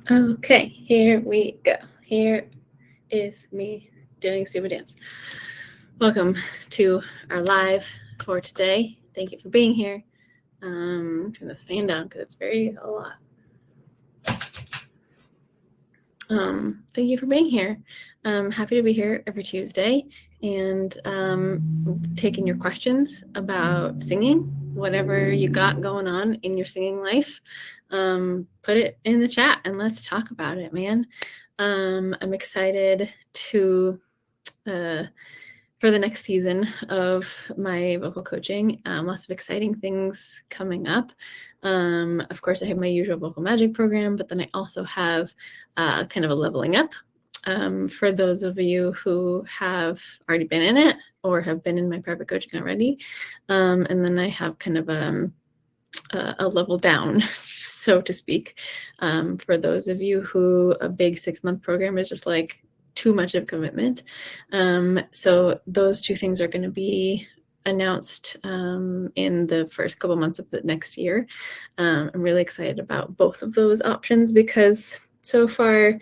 Okay, here we go. Here is me doing stupid dance. Welcome to our live for today. Thank you for being here. Turn this fan down because it's a lot. Thank you for being here. Happy to be here every Tuesday and taking your questions about singing, whatever you got going on in your singing life. Put it in the chat and let's talk about it, man. I'm excited to for the next season of my vocal coaching. Lots of exciting things coming up. Of course, I have my usual vocal magic program, but then I also have kind of a leveling up for those of you who have already been in it or have been in my private coaching already. And then I have kind of a level down, so to speak, for those of you who a big 6-month program is just like too much of commitment. So those two things are going to be announced in the first couple months of the next year. I'm really excited about both of those options because so far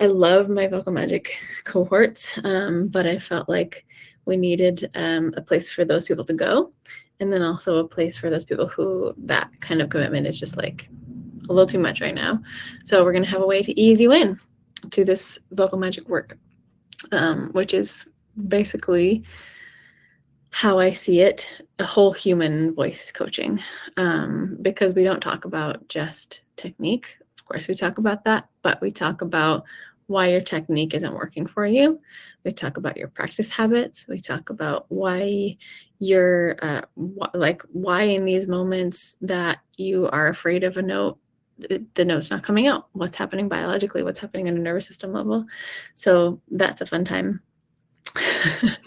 I love my vocal magic cohorts, but I felt like we needed a place for those people to go, and then also a place for those people who that kind of commitment is just like a little too much right now. So we're going to have a way to ease you in to this vocal magic work, which is basically how I see it, a whole human voice coaching, because we don't talk about just technique. Of course, we talk about that, but we talk about why your technique isn't working for you. We talk about your practice habits. We talk about why you're why in these moments that you are afraid of a note, the note's not coming out, what's happening biologically, what's happening on a nervous system level. So that's a fun time.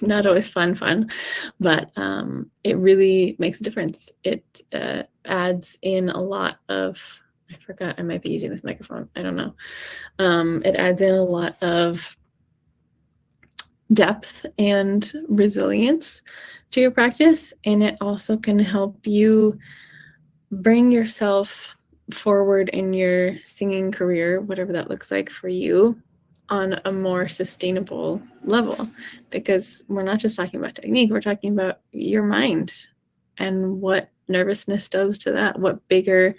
Not always fun, but it really makes a difference. It adds in a lot of, I forgot I might be using this microphone, I don't know. It adds in a lot of depth and resilience to your practice, and it also can help you bring yourself forward in your singing career, whatever that looks like for you, on a more sustainable level, because we're not just talking about technique, we're talking about your mind and what nervousness does to that, what bigger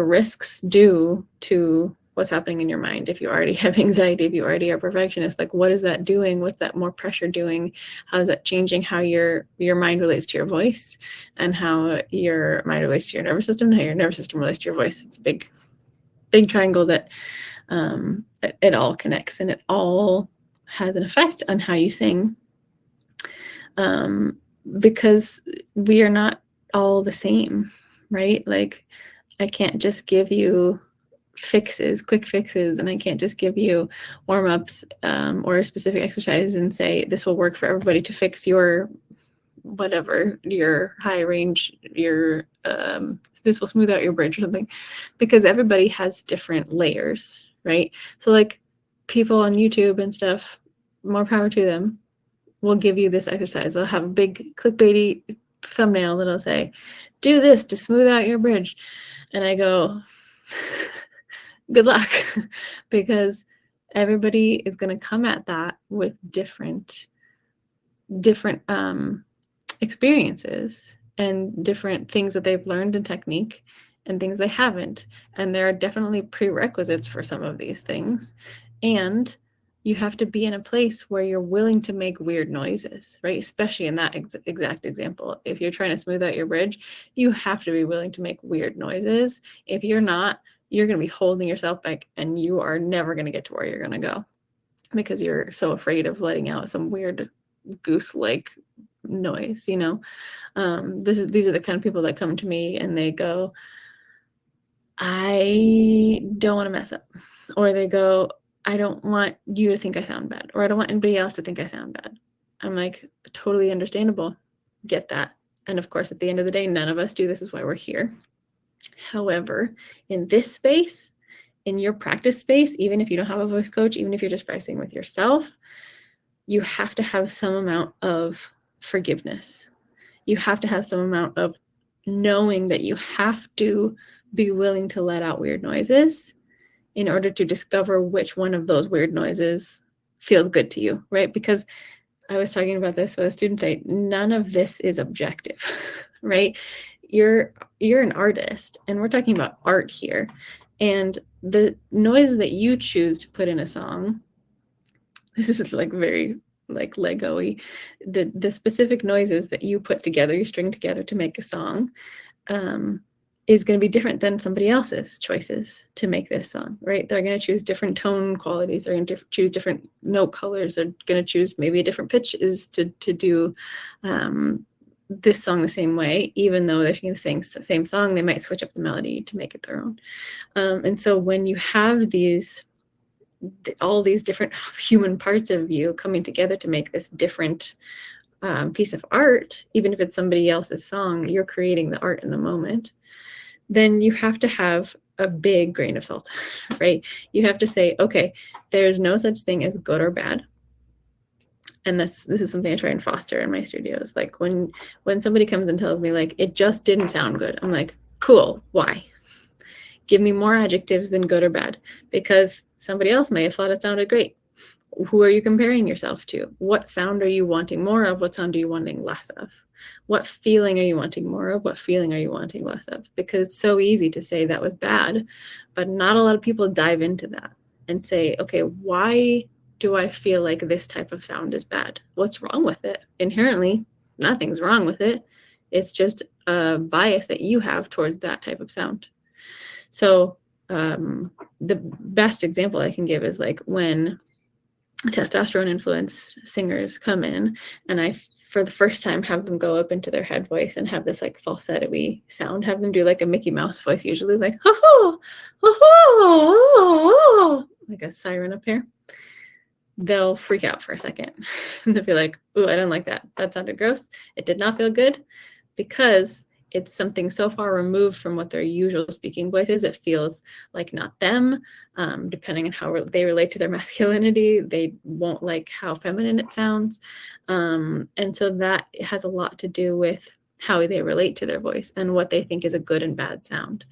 risks do to what's happening in your mind. If you already have anxiety, if you already are perfectionist, like what is that doing? What's that more pressure doing? How is that changing how your mind relates to your voice, and how your mind relates to your nervous system, and how your nervous system relates to your voice? It's a big triangle that it all connects, and it all has an effect on how you sing, because we are not all the same, right? Like I can't just give you quick fixes, and I can't just give you warm-ups or specific exercises and say this will work for everybody to fix your whatever, your high range, your this will smooth out your bridge or something, because everybody has different layers, right? So like people on YouTube and stuff, more power to them, will give you this exercise. They'll have a big clickbaity thumbnail that'll say, do this to smooth out your bridge. And I go, good luck, because everybody is going to come at that with different experiences and different things that they've learned in technique and things they haven't. And there are definitely prerequisites for some of these things. And you have to be in a place where you're willing to make weird noises, right? Especially in that exact example. If you're trying to smooth out your bridge, you have to be willing to make weird noises. If you're not, you're going to be holding yourself back, and you are never going to get to where you're going to go because you're so afraid of letting out some weird goose-like noise, you know. These are the kind of people that come to me and they go, I don't want to mess up, or they go, I don't want you to think I sound bad, or I don't want anybody else to think I sound bad. I'm like, totally understandable, get that. And of course, at the end of the day, none of us do. This is why we're here. However, in this space, in your practice space, even if you don't have a voice coach, even if you're just practicing with yourself, you have to have some amount of forgiveness. You have to have some amount of knowing that you have to be willing to let out weird noises in order to discover which one of those weird noises feels good to you, right? Because I was talking about this with a student today. None of this is objective, right? You're an artist, and we're talking about art here. And the noise that you choose to put in a song, this is like very like Lego-y, the specific noises that you put together, you string together to make a song, is going to be different than somebody else's choices to make this song, right? They're going to choose different tone qualities. They're going to choose different note colors. They're going to choose maybe a different pitch is to do this song the same way. Even though they're going to sing the same song, they might switch up the melody to make it their own. And so when you have all these different human parts of you coming together to make this different piece of art, even if it's somebody else's song, you're creating the art in the moment. Then you have to have a big grain of salt, right? You have to say, okay, there's no such thing as good or bad. And this is something I try and foster in my studios. Like when somebody comes and tells me like, it just didn't sound good, I'm like, cool, why? Give me more adjectives than good or bad, because somebody else may have thought it sounded great. Who are you comparing yourself to? What sound are you wanting more of? What sound are you wanting less of? What feeling are you wanting more of? What feeling are you wanting less of? Because it's so easy to say that was bad, but not a lot of people dive into that and say, okay, why do I feel like this type of sound is bad? What's wrong with it? Inherently, nothing's wrong with it. It's just a bias that you have towards that type of sound. So the best example I can give is like when testosterone influenced singers come in and I, for the first time, have them go up into their head voice and have this like falsetto-y sound, have them do like a Mickey Mouse voice, usually like, oh, oh, oh, like a siren up here. They'll freak out for a second. And they'll be like, ooh, I don't like that. That sounded gross. It did not feel good, because it's something so far removed from what their usual speaking voice is. It feels like not them. Depending on how they relate to their masculinity, they won't like how feminine it sounds. And so that has a lot to do with how they relate to their voice and what they think is a good and bad sound.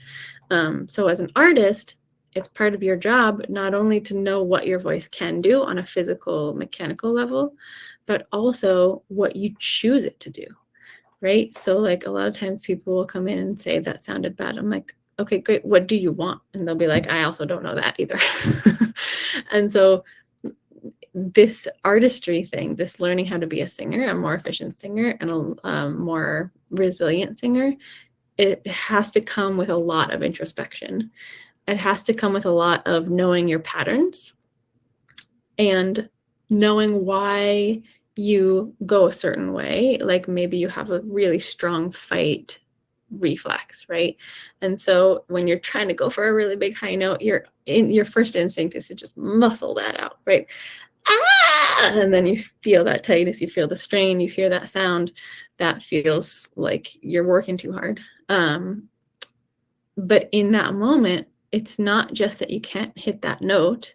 So as an artist, it's part of your job not only to know what your voice can do on a physical, mechanical level, but also what you choose it to do. Right? So like a lot of times people will come in and say that sounded bad. I'm like, okay, great. What do you want? And they'll be like, I also don't know that either. And so this artistry thing, this learning how to be a singer, a more efficient singer and a more resilient singer, it has to come with a lot of introspection. It has to come with a lot of knowing your patterns and knowing why you go a certain way. Like maybe you have a really strong fight reflex, right? And so when you're trying to go for a really big high note, your first instinct is to just muscle that out, right? Ah! And then you feel that tightness, you feel the strain, you hear that sound, that feels like you're working too hard. But in that moment, it's not just that you can't hit that note.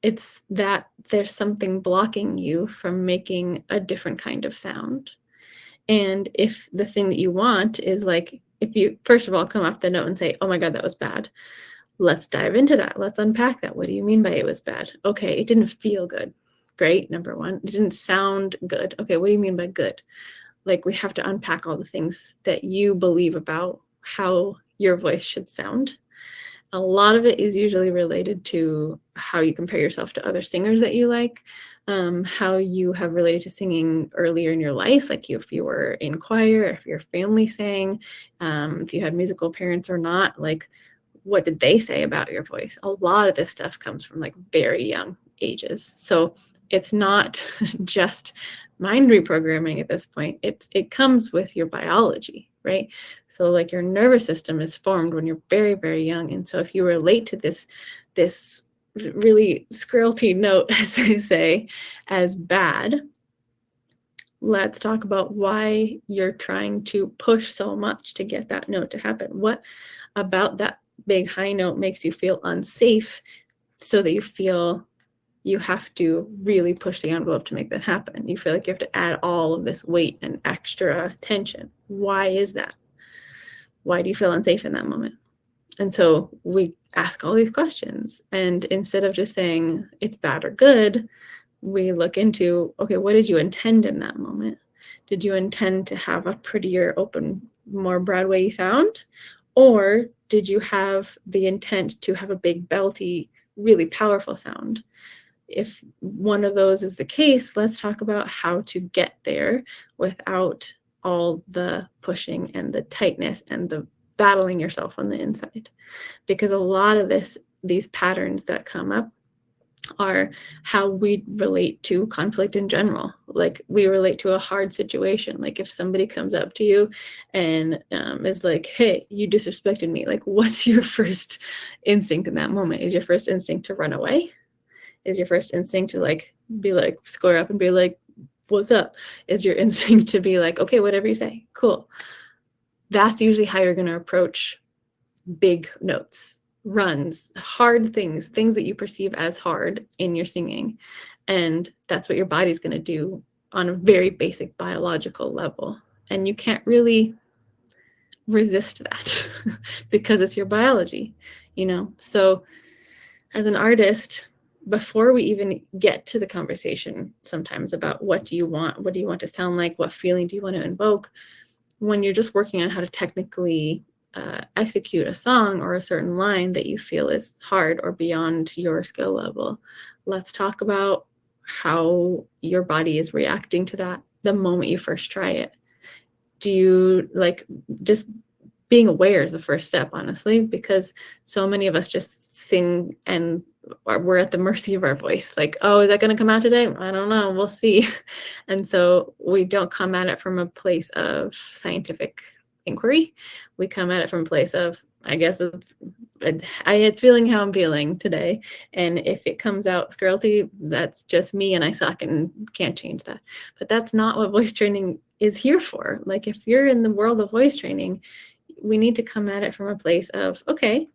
It's that there's something blocking you from making a different kind of sound. And if the thing that you want is like, if you first of all come off the note and say, oh my God, that was bad. Let's dive into that. Let's unpack that. What do you mean by it was bad? Okay, it didn't feel good. Great, number one. It didn't sound good. Okay, what do you mean by good? Like we have to unpack all the things that you believe about how your voice should sound. A lot of it is usually related to how you compare yourself to other singers that you like, how you have related to singing earlier in your life, like if you were in choir, if your family sang, if you had musical parents or not, like what did they say about your voice? A lot of this stuff comes from like very young ages. So it's not just mind reprogramming at this point. It comes with your biology, right? So like your nervous system is formed when you're very, very young. And so if you relate to this really squirrely note, as they say, as bad, let's talk about why you're trying to push so much to get that note to happen. What about that big high note makes you feel unsafe so that you feel you have to really push the envelope to make that happen? You feel like you have to add all of this weight and extra tension. Why is that? Why do you feel unsafe in that moment? And so we ask all these questions. And instead of just saying it's bad or good, we look into, okay, what did you intend in that moment? Did you intend to have a prettier, open, more Broadway sound? Or did you have the intent to have a big, belty, really powerful sound? If one of those is the case, let's talk about how to get there without all the pushing and the tightness and the battling yourself on the inside. Because a lot of these patterns that come up are how we relate to conflict in general. Like we relate to a hard situation. Like if somebody comes up to you and is like, hey, you disrespected me. Like what's your first instinct in that moment? Is your first instinct to run away? Is your first instinct to like be like square up and be like, what's up? Is your instinct to be like, okay, whatever you say, cool. That's usually how you're going to approach big notes, runs, hard things that you perceive as hard in your singing. And that's what your body's going to do on a very basic biological level. And you can't really resist that because it's your biology, you know? So as an artist, before we even get to the conversation sometimes about what do you want to sound like, what feeling do you want to invoke, when you're just working on how to technically execute a song or a certain line that you feel is hard or beyond your skill level, let's talk about how your body is reacting to that the moment you first try it. Do you like, just being aware is the first step, honestly, because so many of us just sing and we're at the mercy of our voice. Like, oh, is that going to come out today? I don't know. We'll see. And so we don't come at it from a place of scientific inquiry. We come at it from a place of, I guess it's feeling how I'm feeling today. And if it comes out squirrely, that's just me and I suck and can't change that. But that's not what voice training is here for. Like if you're in the world of voice training, we need to come at it from a place of, okay,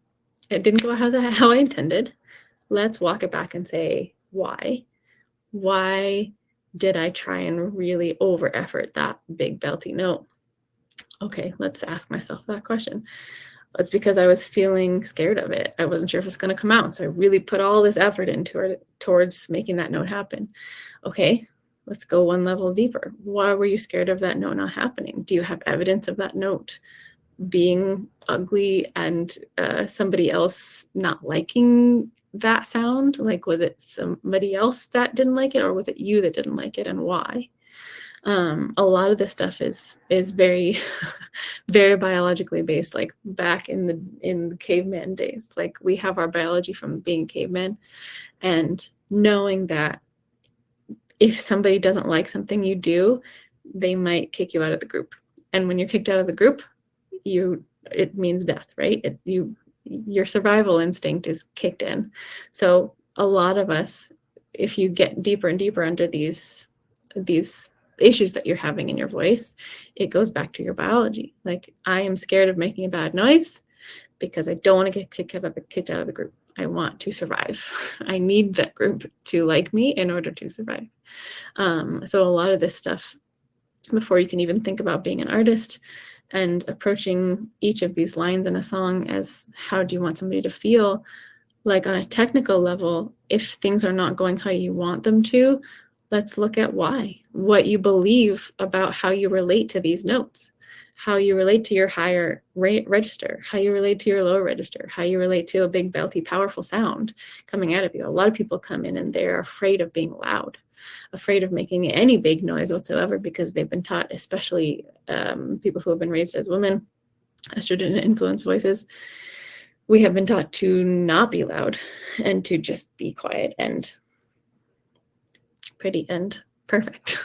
it didn't go how I intended. Let's walk it back and say, why? Why did I try and really over effort that big belty note? Okay, let's ask myself that question. It's because I was feeling scared of it. I wasn't sure if it's going to come out. So I really put all this effort into it towards making that note happen. Okay, let's go one level deeper. Why were you scared of that note not happening? Do you have evidence of that note being ugly and somebody else not liking that sound? Like, was it somebody else that didn't like it, or was it you that didn't like it, and why? A lot of this stuff is very very biologically based, like back in the caveman days. Like we have our biology from being cavemen, and knowing that if somebody doesn't like something you do, they might kick you out of the group. And when you're kicked out of the group, it means death, right? Your survival instinct is kicked in. So a lot of us, if you get deeper and deeper under these issues that you're having in your voice, it goes back to your biology. Like, I am scared of making a bad noise because I don't want to get kicked out of the group. I want to survive. I need that group to like me in order to survive. So a lot of this stuff, before you can even think about being an artist and approaching each of these lines in a song as how do you want somebody to feel, like on a technical level, if things are not going how you want them to, let's look at why, what you believe about how you relate to these notes, how you relate to your higher register, how you relate to your lower register, how you relate to a big, belty, powerful sound coming out of you. A lot of people come in and they're afraid of being loud, afraid of making any big noise whatsoever, because they've been taught, especially people who have been raised as women, estrogen influenced voices, we have been taught to not be loud and to just be quiet and pretty and perfect.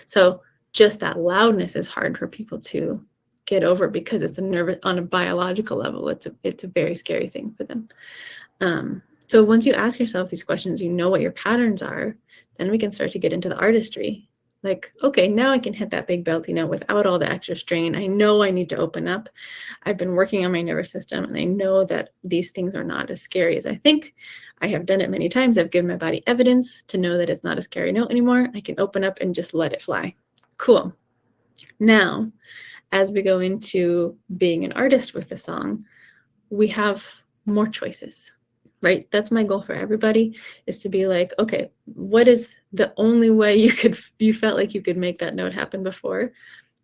So just that loudness is hard for people to get over because it's on a biological level. It's a very scary thing for them. So once you ask yourself these questions, you know what your patterns are, then we can start to get into the artistry. Like, okay, now I can hit that big belty note without all the extra strain. I know I need to open up. I've been working on my nervous system, and I know that these things are not as scary as I think. I have done it many times. I've given my body evidence to know that it's not a scary note anymore. I can open up and just let it fly. Cool. Now, as we go into being an artist with the song, we have more choices, right? That's my goal for everybody, is to be like, okay, what is the only way you felt like you could make that note happen before?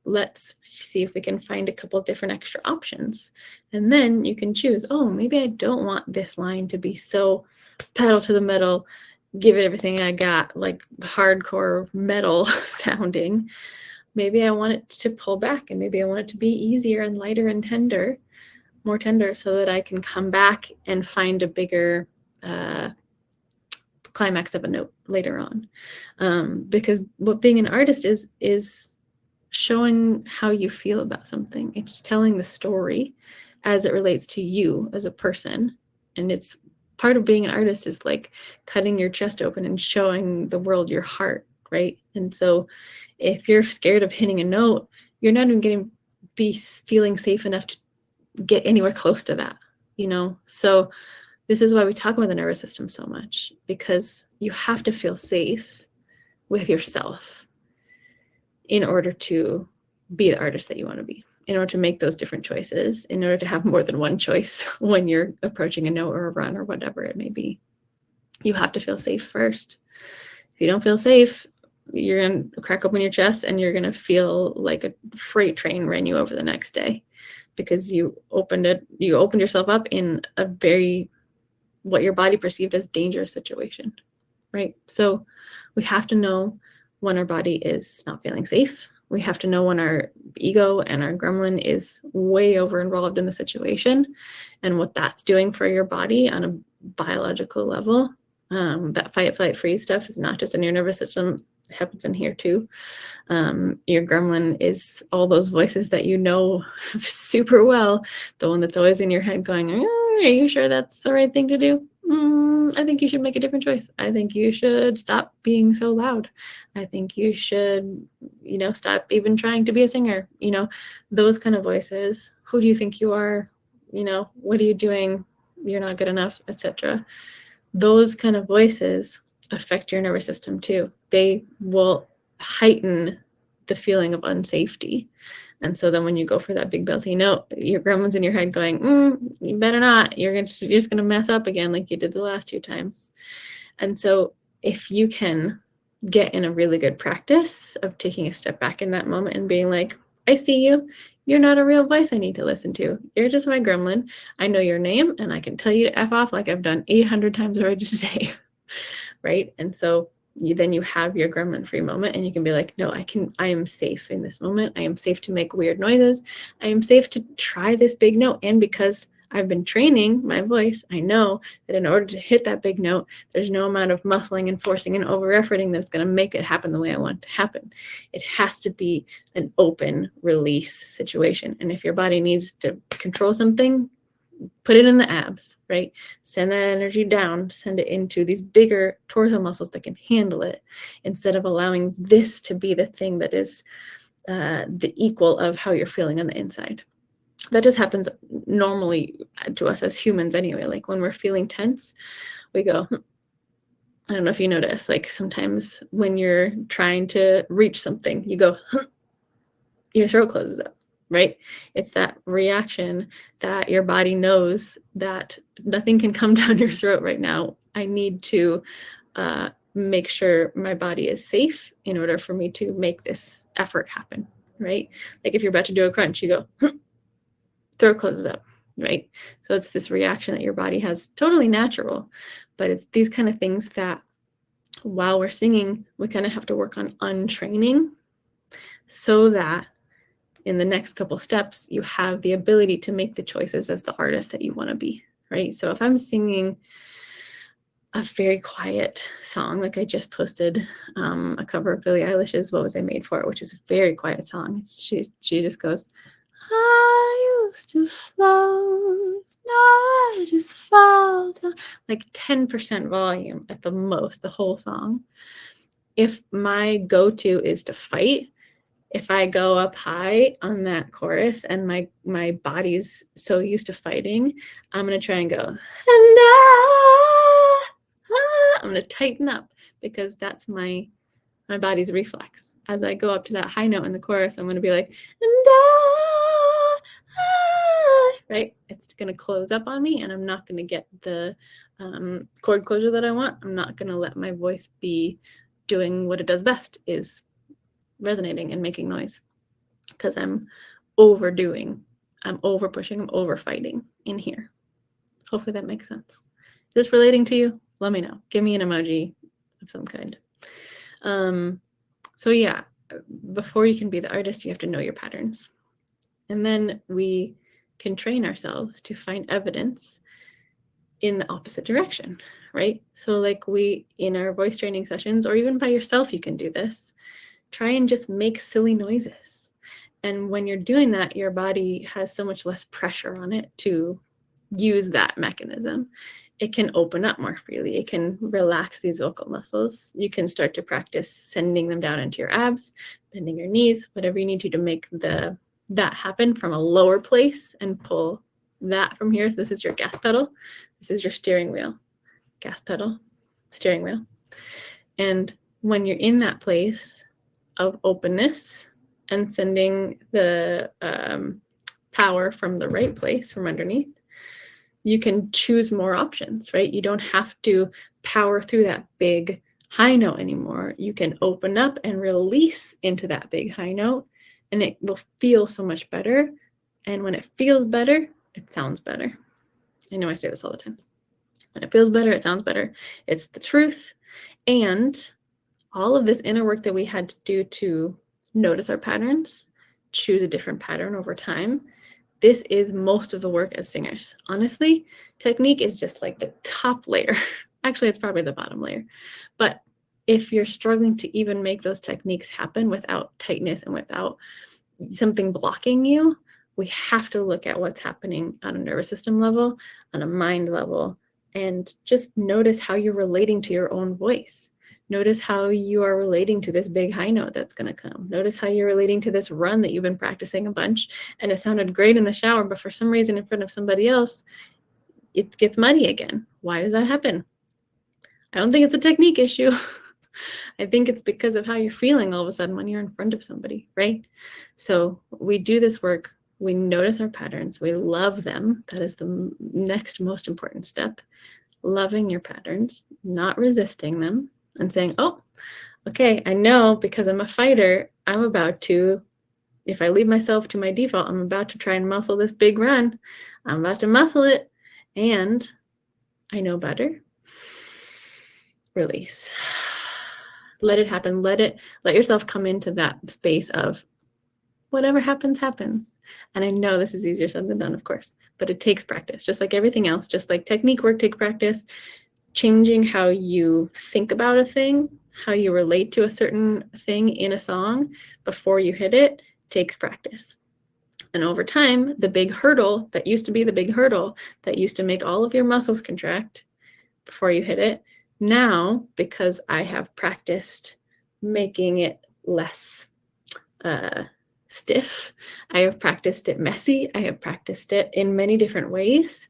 Let's see if we can find a couple different extra options. And then you can choose, oh, maybe I don't want this line to be so pedal to the metal, give it everything I got, like hardcore metal sounding. Maybe I want it to pull back, and maybe I want it to be easier and lighter and tender, more tender, so that I can come back and find a bigger climax of a note later on. Because what being an artist is showing how you feel about something. It's telling the story as it relates to you as a person. And it's part of being an artist is like cutting your chest open and showing the world your heart, right? And so if you're scared of hitting a note, you're not even going to be feeling safe enough to get anywhere close to that, you know? So this is why we talk about the nervous system so much, because you have to feel safe with yourself in order to be the artist that you want to be, in order to make those different choices, in order to have more than one choice when you're approaching a note or a run or whatever it may be. You have to feel safe first. If you don't feel safe, you're going to crack open your chest and you're going to feel like a freight train ran you over the next day, because you opened yourself up in a very, what your body perceived as dangerous situation, right? So we have to know when our body is not feeling safe. We have to know when our ego and our gremlin is way over involved in the situation and what that's doing for your body on a biological level. That fight, flight, freeze stuff is not just in your nervous system, it happens in here too. Your gremlin is all those voices that you know super well, the one that's always in your head going, are you sure that's the right thing to do? I think you should make a different choice. I think you should stop being so loud. I think you should, stop even trying to be a singer. Those kind of voices. Who do you think you are? What are you doing? You're not good enough, etc. Those kind of voices affect your nervous system too. They will heighten the feeling of unsafety. And so then when you go for that big belty note, your gremlin's in your head going, you better not. You're just going to mess up again like you did the last 2 times. And so if you can get in a really good practice of taking a step back in that moment and being like, I see you. You're not a real voice I need to listen to. You're just my gremlin. I know your name and I can tell you to F off like I've done 800 times already today, right? And so then you have your gremlin free moment and you can be like, no, I am safe in this moment. I am safe to make weird noises. I am safe to try this big note. And because I've been training my voice, I know that in order to hit that big note, there's no amount of muscling and forcing and over efforting that's going to make it happen the way I want it to happen. It has to be an open release situation. And if your body needs to control something, put it in the abs, right? Send that energy down, send it into these bigger torso muscles that can handle it, instead of allowing this to be the thing that is the equal of how you're feeling on the inside. That just happens normally to us as humans anyway. Like when we're feeling tense, we go, I don't know if you notice, like sometimes when you're trying to reach something, you go, your throat closes up. Right? It's that reaction that your body knows that nothing can come down your throat right now. I need to make sure my body is safe in order for me to make this effort happen, right? Like if you're about to do a crunch, you go, throat closes up, right? So it's this reaction that your body has, totally natural, but it's these kind of things that while we're singing, we kind of have to work on untraining so that in the next couple steps, you have the ability to make the choices as the artist that you want to be, right? So if I'm singing a very quiet song, like I just posted a cover of Billie Eilish's What Was I Made For, which is a very quiet song. She just goes, I used to float, now I just fall down, like 10% volume at the most, the whole song. If my go-to is to fight, if I go up high on that chorus and my body's so used to fighting, I'm going to try and go, and I'm going to tighten up, because that's my body's reflex. As I go up to that high note in the chorus, I'm going to be like, and right? It's going to close up on me and I'm not going to get the chord closure that I want. I'm not going to let my voice be doing what it does best, is resonating and making noise, because I'm overdoing, I'm over pushing, I'm over fighting in here. Hopefully that makes sense. Is this relating to you? Let me know. Give me an emoji of some kind. So yeah, before you can be the artist, you have to know your patterns. And then we can train ourselves to find evidence in the opposite direction, right? So like we, in our voice training sessions, or even by yourself, you can do this. Try and just make silly noises. And when you're doing that, your body has so much less pressure on it to use that mechanism. It can open up more freely. It can relax these vocal muscles. You can start to practice sending them down into your abs, bending your knees, whatever you need to make that happen from a lower place, and pull that from here. So this is your gas pedal. This is your steering wheel. Gas pedal, steering wheel. And when you're in that place of openness and sending the power from the right place, from underneath, you can choose more options, right? You don't have to power through that big high note anymore. You can open up and release into that big high note, and it will feel so much better. And when it feels better, it sounds better. I know I say this all the time. When it feels better, it sounds better. It's the truth. And all of this inner work that we had to do to notice our patterns, choose a different pattern over time, this is most of the work as singers. Honestly, technique is just like the top layer. Actually, it's probably the bottom layer. But if you're struggling to even make those techniques happen without tightness and without something blocking you, we have to look at what's happening on a nervous system level, on a mind level, and just notice how you're relating to your own voice. Notice how you are relating to this big high note that's going to come. Notice how you're relating to this run that you've been practicing a bunch, and it sounded great in the shower, but for some reason in front of somebody else, it gets muddy again. Why does that happen? I don't think it's a technique issue. I think it's because of how you're feeling all of a sudden when you're in front of somebody, right? So we do this work. We notice our patterns. We love them. That is the next most important step. Loving your patterns, not resisting them, and saying, oh, okay, I know because I'm a fighter, I'm about to, if I leave myself to my default, I'm about to try and muscle this big run. I'm about to muscle it, and I know better. Release. Let it happen. Let yourself come into that space of whatever happens, happens. And I know this is easier said than done, of course, but it takes practice, just like everything else, just like technique work takes practice. Changing how you think about a thing, how you relate to a certain thing in a song before you hit it takes practice. And over time, the big hurdle that used to be the big hurdle that used to make all of your muscles contract before you hit it, now, because I have practiced making it less stiff, I have practiced it messy, I have practiced it in many different ways.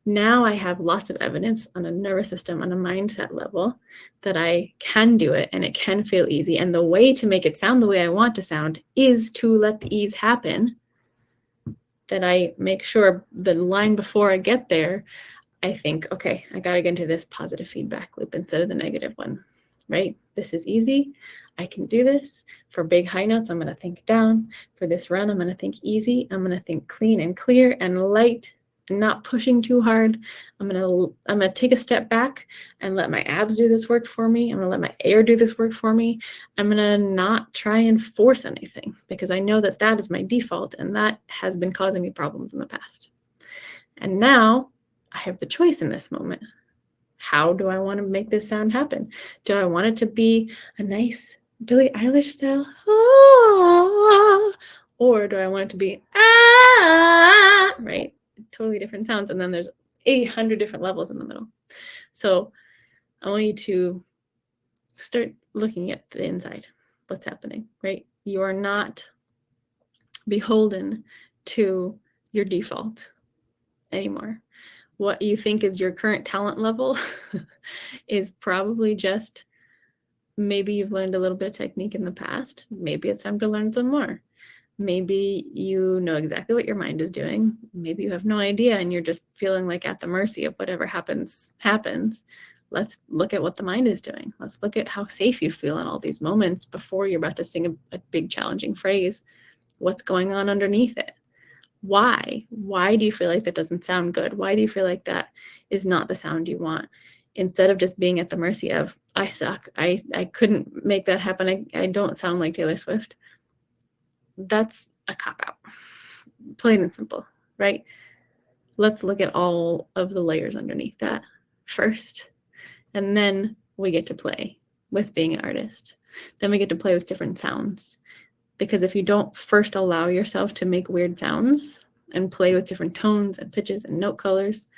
Now I have lots of evidence on a nervous system, on a mindset level, that I can do it and it can feel easy. And the way to make it sound the way I want to sound is to let the ease happen. That I make sure the line before I get there, I think, okay, I got to get into this positive feedback loop instead of the negative one, right? This is easy. I can do this. For big high notes, I'm going to think down. For this run, I'm going to think easy. I'm going to think clean and clear and light, and not pushing too hard. I'm gonna take a step back and let my abs do this work for me. I'm gonna let my air do this work for me. I'm gonna not try and force anything, because I know that that is my default, and that has been causing me problems in the past. And now I have the choice in this moment. How do I want to make this sound happen? Do I want it to be a nice Billie Eilish style? Ah, or do I want it to be ah, right? Totally different sounds. And then there's 800 different levels in the middle. So I want you to start looking at the inside. What's happening, right? You are not beholden to your default anymore. What you think is your current talent level is probably just, maybe you've learned a little bit of technique in the past. Maybe it's time to learn some more. Maybe you know exactly what your mind is doing. Maybe you have no idea and you're just feeling like at the mercy of whatever happens. Let's look at what the mind is doing. Let's look at how safe you feel in all these moments before you're about to sing a big challenging phrase. What's going on underneath it? Why? Why do you feel like that doesn't sound good? Why do you feel like that is not the sound you want? Instead of just being at the mercy of, I suck, I couldn't make that happen, I don't sound like Taylor Swift. That's a cop-out, plain and simple, right? Let's look at all of the layers underneath that first, and then we get to play with being an artist. Then we get to play with different sounds. Because if you don't first allow yourself to make weird sounds and play with different tones and pitches and note colors,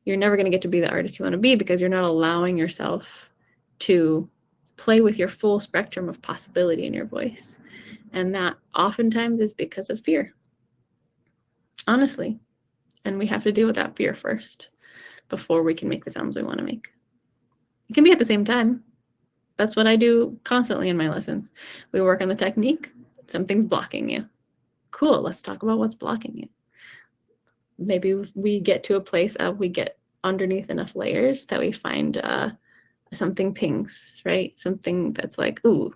you're never going to get to be the artist you want to be, because you're not allowing yourself to play with your full spectrum of possibility in your voice. And that oftentimes is because of fear, honestly. And we have to deal with that fear first before we can make the sounds we want to make. It can be at the same time. That's what I do constantly in my lessons. We work on the technique. Something's blocking you. Cool, let's talk about what's blocking you. Maybe we get to a place of we get underneath enough layers that we find something pings, right? Something that's like, ooh,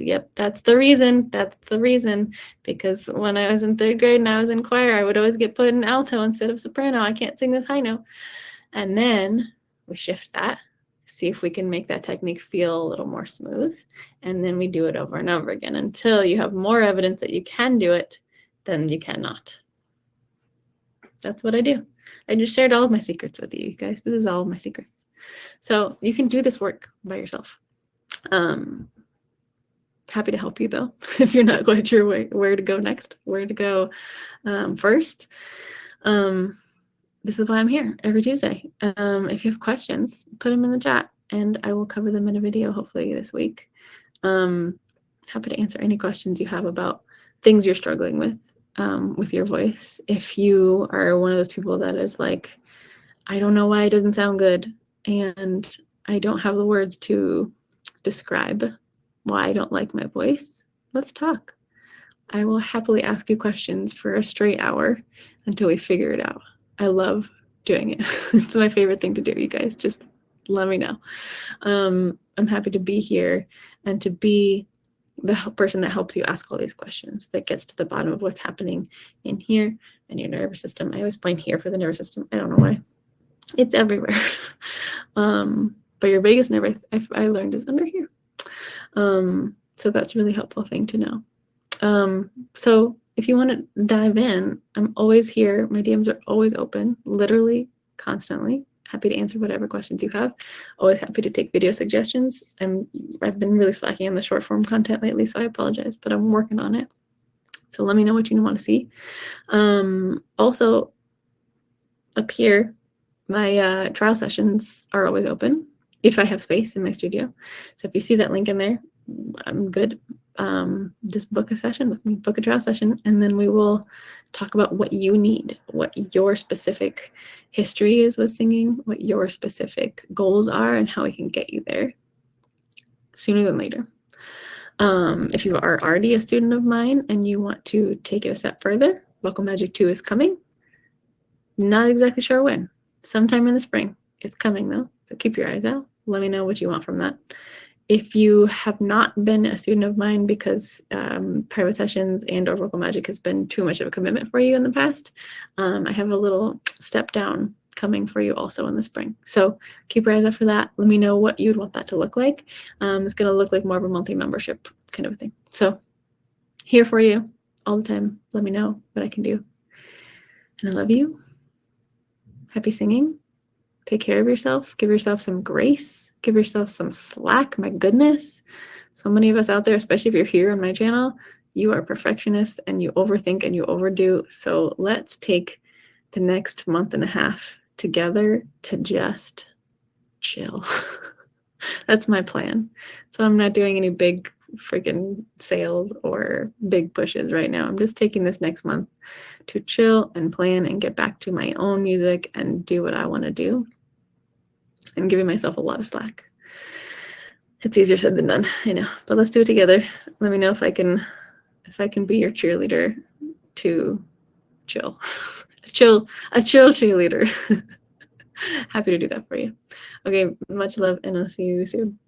yep, that's the reason. Because when I was in 3rd grade and I was in choir, I would always get put in alto instead of soprano. I can't sing this high note. And then we shift that, see if we can make that technique feel a little more smooth. And then we do it over and over again until you have more evidence that you can do it than you cannot. That's what I do. I just shared all of my secrets with you guys. This is all of my secrets. So you can do this work by yourself. Happy to help you though, if you're not quite sure where to go next, where to go first. This is why I'm here every Tuesday. If you have questions, put them in the chat and I will cover them in a video hopefully this week. Happy to answer any questions you have about things you're struggling with your voice. If you are one of those people that is like, I don't know why it doesn't sound good and I don't have the words to describe why I don't like my voice, let's talk. I will happily ask you questions for a straight hour until we figure it out. I love doing it. It's my favorite thing to do, you guys. Just let me know. I'm happy to be here and to be the person that helps you ask all these questions, that gets to the bottom of what's happening in here and your nervous system. I always point here for the nervous system. I don't know why. It's everywhere. But your vagus nerve, I learned, is under here. So that's a really helpful thing to know. So if you want to dive in, I'm always here. My DMs are always open, literally, constantly. Happy to answer whatever questions you have. Always happy to take video suggestions. I've been really slacking on the short form content lately, so I apologize, but I'm working on it. So let me know what you want to see. Also, up here, my trial sessions are always open if I have space in my studio. So if you see that link in there, I'm good. Just book a session with me, book a trial session, and then we will talk about what you need, what your specific history is with singing, what your specific goals are, and how we can get you there sooner than later. If you are already a student of mine and you want to take it a step further, Vocal Magic 2 is coming. Not exactly sure when. Sometime in the spring. It's coming though, so keep your eyes out. Let me know what you want from that. If you have not been a student of mine because private sessions and or Vocal Magic has been too much of a commitment for you in the past, I have a little step down coming for you also in the spring. So keep your eyes out for that. Let me know what you'd want that to look like. It's going to look like more of a multi-membership kind of a thing. So here for you all the time. Let me know what I can do. And I love you. Happy singing. Take care of yourself. Give yourself some grace. Give yourself some slack. My goodness. So many of us out there, especially if you're here on my channel, you are perfectionists and you overthink and you overdo. So let's take the next month and a half together to just chill. That's my plan. So I'm not doing any big freaking sales or big pushes right now. I'm just taking this next month to chill and plan and get back to my own music and do what I want to do. And giving myself a lot of slack. It's easier said than done, I know, but let's do it together. Let me know if I can if I can be your cheerleader to chill. a chill cheerleader. Happy to do that for you. Okay, much love, and I'll see you soon.